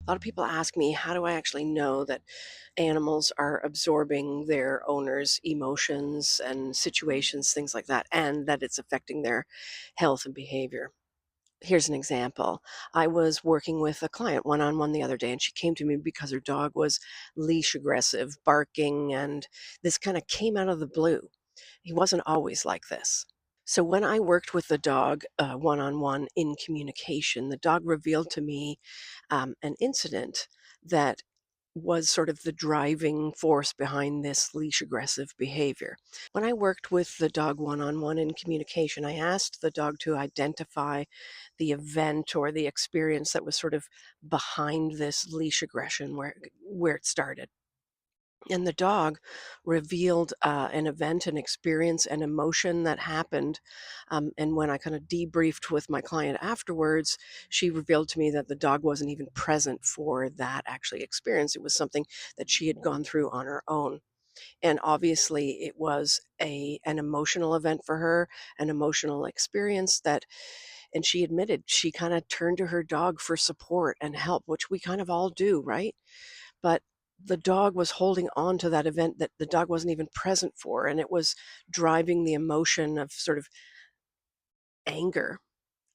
A lot of people ask me, how do I actually know that animals are absorbing their owners' emotions and situations, things like that, and that it's affecting their health and behavior? Here's an example. I was working with a client one on one the other day, and she came to me because her dog was leash aggressive, barking, and this kind of came out of the blue. He wasn't always like this. So when I worked with the dog one on one in communication, the dog revealed to me an incident that was sort of the driving force behind this leash aggressive behavior. When I worked with the dog one on one in communication, I asked the dog to identify the event or the experience that was sort of behind this leash aggression where it started. And the dog revealed an event, an experience, an emotion that happened. And when I kind of debriefed with my client afterwards, she revealed to me that the dog wasn't even present for that actually experience. It was something that she had gone through on her own. And obviously, it was an emotional event for her, an emotional experience and she admitted she kind of turned to her dog for support and help, which we kind of all do, right? But the dog was holding on to that event that the dog wasn't even present for, and it was driving the emotion of sort of anger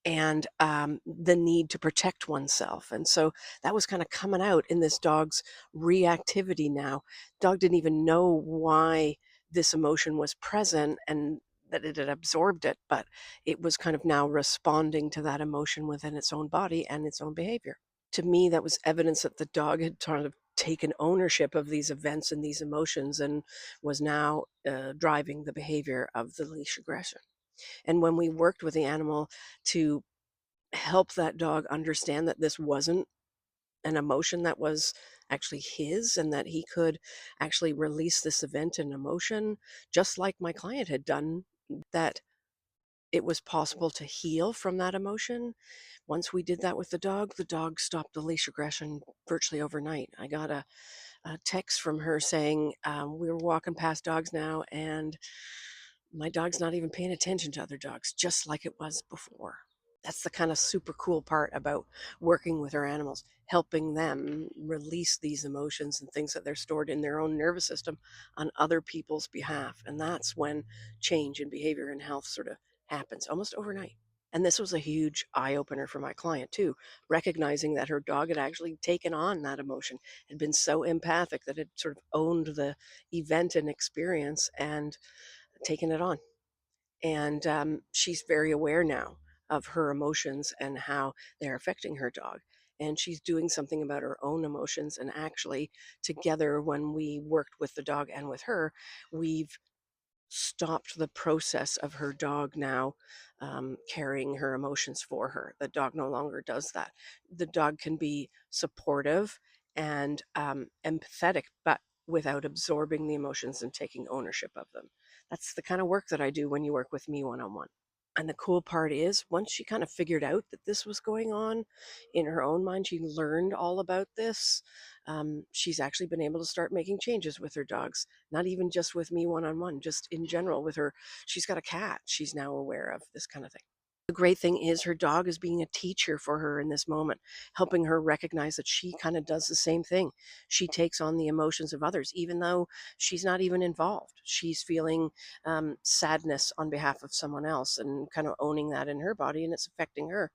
and the need to protect oneself. And so that was kind of coming out in this dog's reactivity now. Dog didn't even know why this emotion was present and that it had absorbed it, but it was kind of now responding to that emotion within its own body and its own behavior. To me, that was evidence that the dog had sort of taken ownership of these events and these emotions and was now driving the behavior of the leash aggression. And when we worked with the animal to help that dog understand that this wasn't an emotion that was actually his and that he could actually release this event and emotion, just like my client had done, that it was possible to heal from that emotion. Once we did that with the dog stopped the leash aggression virtually overnight. I got a text from her saying, we were walking past dogs now, and my dog's not even paying attention to other dogs, just like it was before. That's the kind of super cool part about working with our animals, helping them release these emotions and things that they're stored in their own nervous system on other people's behalf. And that's when change in behavior and health sort of happens almost overnight. And this was a huge eye opener for my client, too, recognizing that her dog had actually taken on that emotion, had been so empathic that it sort of owned the event and experience and taken it on. And she's very aware now of her emotions and how they're affecting her dog. And she's doing something about her own emotions. And actually, together, when we worked with the dog and with her, we've stopped the process of her dog now carrying her emotions for her. The dog no longer does that. The dog can be supportive and empathetic, but without absorbing the emotions and taking ownership of them. That's the kind of work that I do when you work with me one on one. And the cool part is, once she kind of figured out that this was going on in her own mind, she learned all about this. She's actually been able to start making changes with her dogs, not even just with me one on one, just in general with her. She's got a cat. She's now aware of this kind of thing. The great thing is her dog is being a teacher for her in this moment, helping her recognize that she kind of does the same thing. She takes on the emotions of others, even though she's not even involved. She's feeling sadness on behalf of someone else and kind of owning that in her body, and it's affecting her.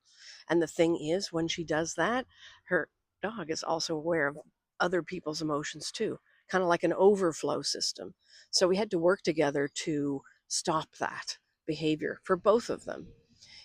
And the thing is, when she does that, her dog is also aware of other people's emotions too, kind of like an overflow system. So we had to work together to stop that behavior for both of them.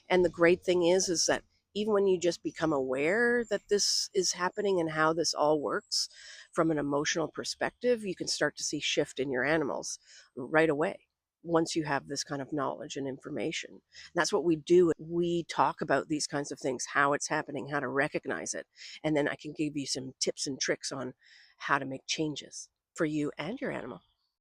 And the great thing is that even when you just become aware that this is happening and how this all works from an emotional perspective, you can start to see shift in your animals right away once you have this kind of knowledge and information. And that's what we do. We talk about these kinds of things, how it's happening, how to recognize it. And then I can give you some tips and tricks on how to make changes for you and your animal.